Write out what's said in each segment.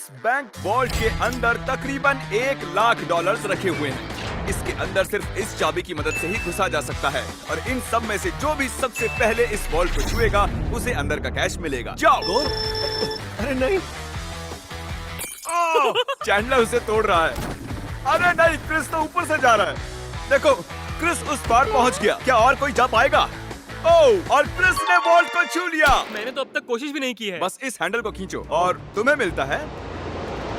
इस bank vault के अंदर तकरीबन $1,00,000 रखे हुए हैं। इसके अंदर सिर्फ इस चाबी की मदद से ही घुसा जा सकता है और इन सब में से जो भी सबसे पहले इस वॉल्ट को छुएगा उसे अंदर का कैश मिलेगा। जाओ। अरे नहीं, चैंडलर उसे तोड़ रहा है। अरे नहीं, क्रिस तो ऊपर से जा रहा है। देखो, क्रिस उस पार पहुंच गया। क्या और कोई जा पाएगा? ओह, और क्रिस ने वॉल्ट को छू लिया। मैंने तो अब तक कोशिश भी नहीं की है। बस इस हैंडल को खींचो और तुम्हें मिलता है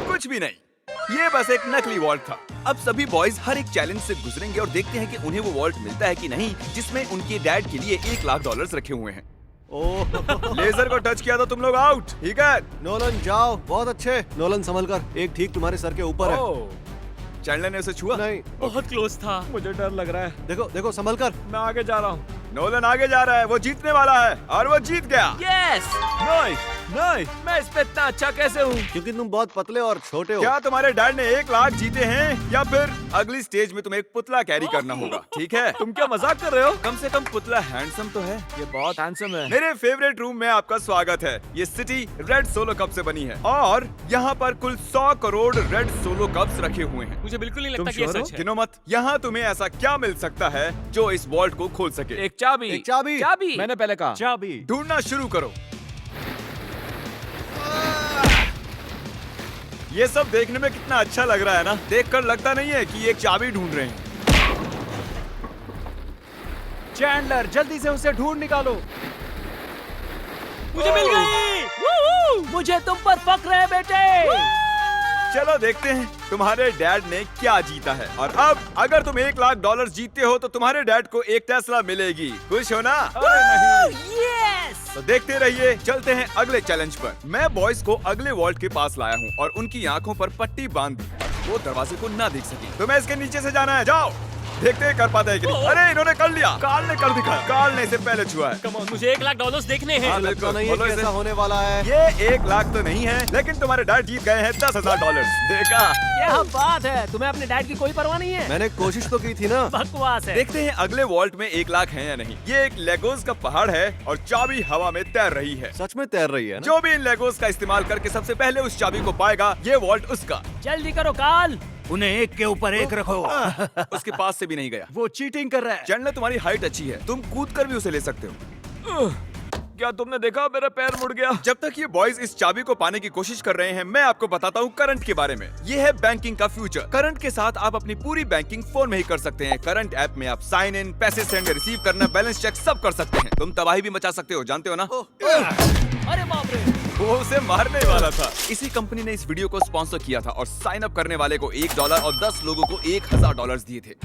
कुछ भी नहीं। ये बस एक नकली वॉल्ट था। अब सभी बॉयज हर एक चैलेंज से गुजरेंगे और देखते हैं कि उन्हें वो वॉल्ट मिलता है कि नहीं जिसमें उनके डैड के लिए $1,00,000 रखे हुए हैं। ओह लेजर को टच किया तो तुम लोग आउट। ठीक है, नोलन जाओ, बहुत अच्छे। नोलन संभल कर, एक ठीक तुम्हारे सर के ऊपर है। चैंडलर ने उसे छुआ? नहीं, बहुत क्लोज था। मुझे डर लग रहा है। देखो देखो, संभल कर। मैं आगे जा रहा हूँ। नोलन आगे जा रहा है, वो जीतने वाला है और वो जीत गया। यस, नहीं नहीं, मैं इस पे इतना अच्छा कैसे हूँ? क्योंकि तुम बहुत पतले और छोटे हो। क्या तुम्हारे डैड ने $1,00,000 जीते हैं या फिर अगली स्टेज में तुम्हें एक पुतला कैरी करना होगा? ठीक है, तुम क्या मजाक कर रहे हो? कम से कम पुतला हैंडसम तो है। ये बहुत हैंडसम है। मेरे फेवरेट रूम में आपका स्वागत है। ये सिटी रेड सोलो कप से बनी है और यहाँ पर कुल 100 करोड़ रेड सोलो कप्स रखे हुए हैं। मुझे बिल्कुल नहीं लगता तुम कि ये sure हो? सच है। गिनो मत। यहाँ तुम्हें ऐसा क्या मिल सकता है जो इस वॉल्ट को खोल सके? एक चाबी। एक चाबी। चाबी। मैंने पहले कहा चाबी। ढूंढना शुरू करो। ये सब देखने में कितना अच्छा लग रहा है ना? देखकर लगता नहीं है कि ये एक चाबी ढूंढ रहे हैं। चैंडलर, जल्दी से उसे ढूंढ निकालो। मुझे मिल गई। मुझे तुम पर फक्र है बेटे। चलो देखते हैं तुम्हारे डैड ने क्या जीता है। और अब अगर तुम $1,00,000 जीतते हो तो तुम्हारे डैड को एक टेस्ला मिलेगी। खुश हो ना? यस। तो देखते रहिए। चलते हैं अगले चैलेंज पर। मैं बॉयज को अगले वॉल्ट के पास लाया हूँ और उनकी आंखों पर पट्टी बांध दी। वो दरवाजे को ना देख सके। तुम्हें इसके नीचे से जाना है। जाओ, देखते हैं कर पाता है कि नहीं। अरे इन्होंने कर लिया। कार्ल ने कर दिखाया। कार्ल ने इसे पहले छुआ है। कम ऑन, मुझे $1,00,000 देखने हैं। हाँ, लगता नहीं है बोलो कि इसे। ऐसा होने वाला है। ये $1,00,000 तो नहीं है, लेकिन तुम्हारे डैड जीत गए हैं $10,000। देखा? क्या बात है, तुम्हें अपने डैड की कोई परवाह नहीं है। मैंने कोशिश तो की थी ना। बकवास है। देखते हैं अगले वॉल्ट में $1,00,000 है या नहीं। ये एक लेगोस का पहाड़ है और चाबी हवा में तैर रही है। सच में तैर रही है ना? जो भी इन लेगोस का इस्तेमाल करके सबसे पहले उस चाबी को पाएगा, ये वॉल्ट उसका। जल्दी करो कार्ल। उन्हें एक के ऊपर एक रखो। उसके पास से भी नहीं गया। वो चीटिंग कर रहा है। चैंडलर, तुम्हारी हाइट अच्छी है, तुम कूद कर भी उसे ले सकते हो। क्या तुमने देखा मेरा पैर मुड़ गया? जब तक ये बॉयज इस चाबी को पाने की कोशिश कर रहे हैं, मैं आपको बताता हूँ करंट के बारे में। ये है बैंकिंग का फ्यूचर। करंट के साथ आप अपनी पूरी बैंकिंग फोन में ही कर सकते हैं। करंट ऐप में आप साइन इन, पैसे सेंड, रिसीव करना, बैलेंस चेक सब कर सकते हैं। तुम तबाही भी मचा सकते हो, जानते हो ना? अरे बाप रे। वो उसे मारने वाला था। इसी कंपनी ने इस वीडियो को स्पॉन्सर किया था और साइन अप करने वाले को $1 और 10 लोगों को $1,000 दिए थे।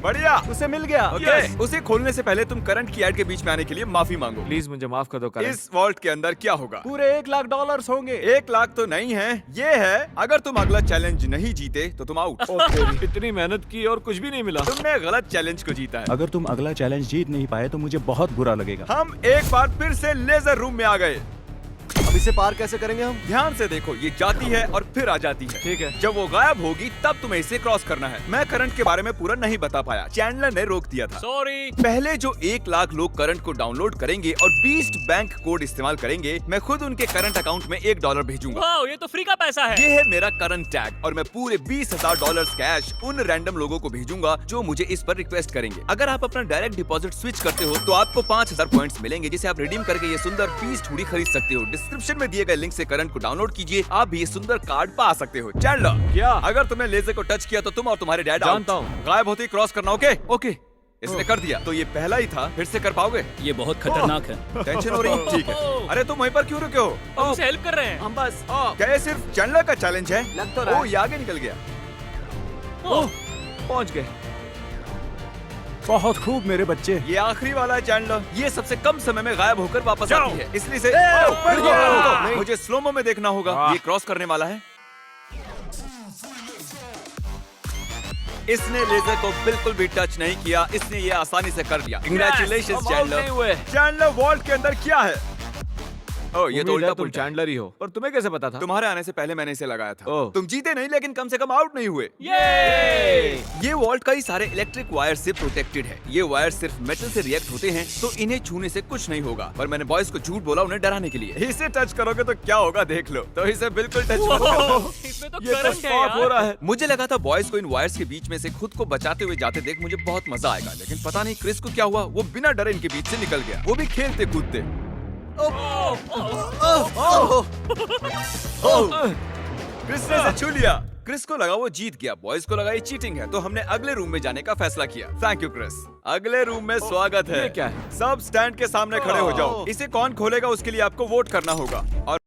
बढ़िया, उसे मिल गया। Yes, उसे खोलने से पहले तुम करंट की ऐड के बीच में आने के लिए माफी मांगो। प्लीज मुझे माफ कर दो करंट। इस वॉल्ट के अंदर क्या होगा? पूरे $1,00,000 होंगे। $1,00,000 तो नहीं है, ये है अगर तुम अगला चैलेंज नहीं जीते तो तुम आउट। इतनी मेहनत की और कुछ भी नहीं मिला। तुमने गलत चैलेंज को जीता है। अगर तुम अगला चैलेंज जीत नहीं पाए तो मुझे बहुत बुरा लगेगा। हम एक बार फिर से लेजर रूम में आ गए। अब इसे पार कैसे करेंगे हम? ध्यान से देखो, ये जाती है और फिर आ जाती है। ठीक है। जब वो गायब होगी तब तुम्हें इसे क्रॉस करना है। मैं करंट के बारे में पूरा नहीं बता पाया, चैंडलर ने रोक दिया था। सॉरी। पहले जो $1,00,000 लोग करंट को डाउनलोड करेंगे और 20 बैंक कोड इस्तेमाल करेंगे, मैं खुद उनके करंट अकाउंट में $1 भेजूंगा। वाओ, ये तो फ्री का पैसा है। ये है मेरा करंट टैग और मैं पूरे $20,000 कैश उन रैंडम लोगों को भेजूंगा जो मुझे इस पर रिक्वेस्ट करेंगे। अगर आप अपना डायरेक्ट डिपॉजिट स्विच करते हो तो आपको 5,000 पॉइंट्स मिलेंगे, जिसे आप रिडीम करके ये सुंदर पीस हुडी खरीद सकते हो। डिस्क्रिप्शन में दिए गए लिंक से करंट को डाउनलोड कीजिए, आप भी ये सुंदर कार्ड पा सकते हो। चैंडलर, क्या? अगर तुमने लेजर को टच किया तो तुम और तुम्हारे डैड जानता हूँ। गायब होते ही क्रॉस करना। ओके ओके, इसने कर दिया तो ये पहला ही था। फिर से कर पाओगे? ये बहुत खतरनाक है। टेंशन हो रही? ठीक है। अरे तुम वहीं पर क्यों रुके हो? हम उसे हेल्प कर रहे हैं। हम बस क्या ये सिर्फ चैंडलर का चैलेंज है? लग तो रहा है। ओ, ये आगे निकल गया। पहुंच गए। बहुत खूब मेरे बच्चे। ये आखिरी वाला है चैंडलर। ये सबसे कम समय में गायब होकर वापस जाओ। आती है, इसलिए से नहीं। मुझे स्लोमो में देखना होगा। ये क्रॉस करने वाला है। इसने लेजर को बिल्कुल भी टच नहीं किया, इसने ये आसानी से कर लिया। कंग्रेचुलेशंस हम out नहीं चैंडलर। हुए। चैंडलर, वॉल्ट के अंदर क्या है? ओह, ये तो उम्मीद उल्टा है तुम पुल्टा है। चैंडलर ही हो, पर तुम्हें कैसे पता था? तुम्हारे आने से पहले मैंने इसे लगाया था। ओह। तुम जीते नहीं, लेकिन कम से कम आउट नहीं हुए। ये वॉल्ट कई सारे इलेक्ट्रिक वायर से प्रोटेक्टेड है। ये वायर सिर्फ मेटल से रिएक्ट होते हैं, तो इन्हें छूने से कुछ नहीं होगा। पर मैंने बॉयज को झूठ बोला उन्हें डराने के लिए। इसे टच करोगे तो क्या होगा देख लो। तो इसे बिल्कुल टच मत करो। इसमें तो ये तो करंट है स्पॉट हो यार। रहा है। मुझे लगा था बॉयज को इन वायर्स के बीच में से खुद को बचाते हुए जाते देख मुझे बहुत मजा आएगा, लेकिन पता नहीं क्रिस को क्या हुआ। वो बिना डरे इनके बीच से निकल गया, वो भी खेलते कूदते। क्रिस ने इसे छू लिया। क्रिस को लगा वो जीत गया, बॉयज को लगा ये चीटिंग है, तो हमने अगले रूम में जाने का फैसला किया। Thank you Chris. अगले रूम में स्वागत है। ये क्या है? सब स्टैंड के सामने खड़े हो जाओ। इसे कौन खोलेगा उसके लिए आपको वोट करना होगा। और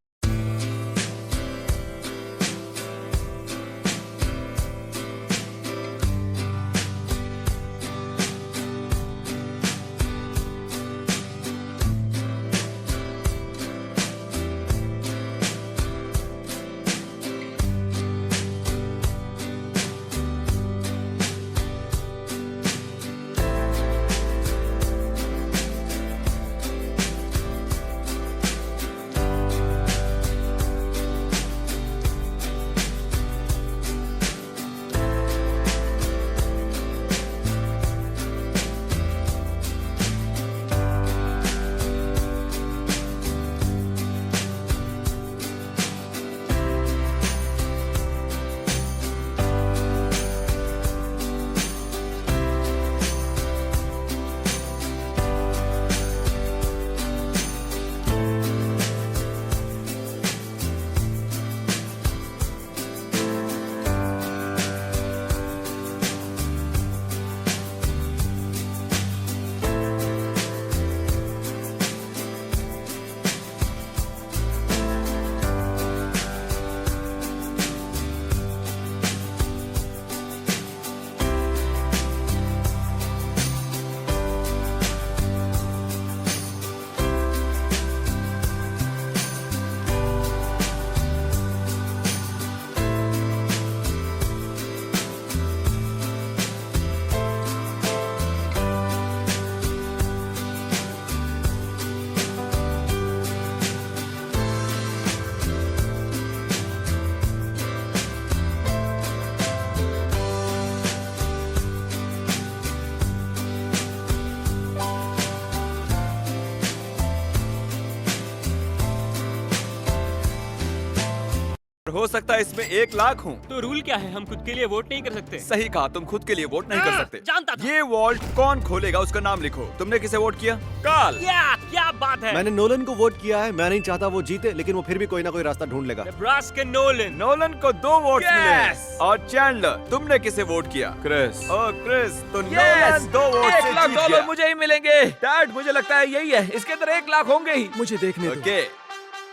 हो सकता है इसमें 1 लाख हो। तो रूल क्या है? हम खुद के लिए वोट नहीं कर सकते? सही कहा, तुम खुद के लिए वोट नहीं कर सकते। जानता था। ये वॉल्ट कौन खोलेगा उसका नाम लिखो। तुमने किसे वोट किया? काल। क्या बात है? मैंने नोलन को वोट किया है। मैं नहीं चाहता वो जीते, लेकिन वो फिर भी कोई ना कोई रास्ता ढूंढ लेगा। Nebraska Nolan. नोलन को 2 वोट मिले हैं। Yes! और चैंडलर, तुमने किसे वोट किया? क्रिस। ओह क्रिस, तो नोलन 2 वोट से जीत गया। मुझे ही मिलेंगे। डैड, मुझे लगता है यही है। इसके अंदर 1 लाख होंगे ही। मुझे देखने दो। ओके,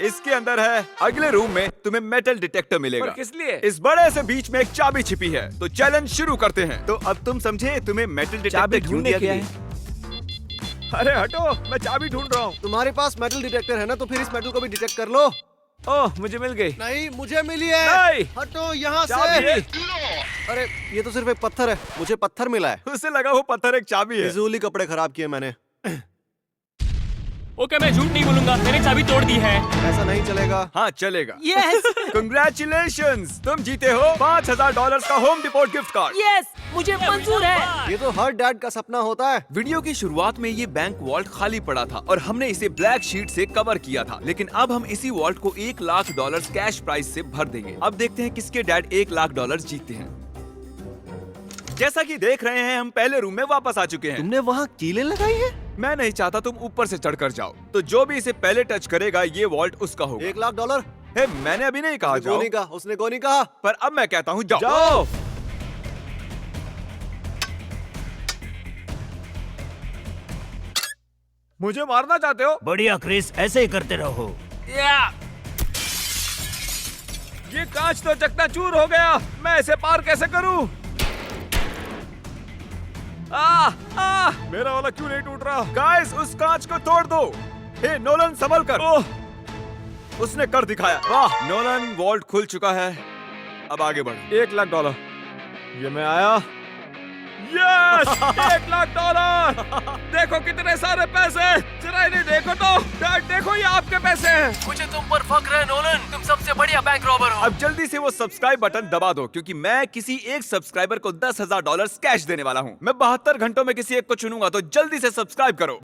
इसके अंदर है। अगले रूम में तुम्हें मेटल डिटेक्टर मिलेगा। पर किस लिए? इस बड़े से बीच में एक चाबी छिपी है। तो चैलेंज शुरू करते हैं। तो अब तुम समझे तुम्हें मेटल डिटेक्टर चाबी क्यों ढूंढने दिया के गया लिए? है? अरे हटो, मैं चाबी ढूंढ रहा हूँ। तुम्हारे पास मेटल डिटेक्टर है ना, तो फिर इस मेटल को भी डिटेक्ट कर लो। ओह, मुझे मिल गई। नहीं, मुझे मिली है। नहीं। हटो यहाँ चाबी। से। अरे ये तो सिर्फ एक पत्थर है, मुझे पत्थर मिला है। उसे लगा वो पत्थर एक चाबी है। फिजूल ही कपड़े खराब किए मैंने। ओके, मैं झूठ नहीं बोलूंगा, मैंने चाबी तोड़ दी है। ऐसा नहीं चलेगा। हाँ चलेगा। यस कंग्रेचुलेशंस, तुम जीते हो $5000 का home depot gift card. Yes, मुझे मंजूर है। ये तो हर डैड का सपना होता है। वीडियो की शुरुआत में ये बैंक वॉल्ट खाली पड़ा था और हमने इसे ब्लैक शीट से कवर किया था, लेकिन अब हम इसी वॉल्ट को $1 लाख कैश प्राइस से भर देंगे। अब देखते हैं किसके डैड $1 लाख जीतते हैं। जैसा कि देख रहे हैं, हम पहले रूम में वापस आ चुके हैं। तुमने वहाँ कीलें लगाई है? मैं नहीं चाहता तुम ऊपर से चढ़कर जाओ, तो जो भी इसे पहले टच करेगा ये वॉल्ट उसका होगा। $1 लाख। हे, मैंने अभी नहीं कहा जाओ, नहीं कहा, उसने को नहीं कहा। पर अब मैं कहता हूँ जाओ। जाओ। मुझे मारना चाहते हो? बढ़िया क्रिस, ऐसे ही करते रहो। ये कांच तो चकनाचूर हो गया। मैं इसे पार कैसे करूं? मेरा वाला क्यों नहीं टूट रहा? गाइस, उस कांच को तोड़ दो। हे नोलन, संभल कर। उसने कर दिखाया। वाह, नोलन, वॉल्ट खुल चुका है। अब आगे बढ़ो। $1 लाख। ये मैं आया, यस $1,00,000 देखो कितने सारे पैसे। जरा इन्हें देखो तो डैड, देखो ये आपके पैसे हैं। मुझे तुम पर फक्र है नोलन, तुम सबसे बढ़िया बैंक रॉबर हो। अब जल्दी से वो सब्सक्राइब बटन दबा दो क्योंकि मैं किसी एक सब्सक्राइबर को $10,000 कैश देने वाला हूँ। मैं 72 घंटों में किसी एक को चुनूंगा, तो जल्दी से सब्सक्राइब करो।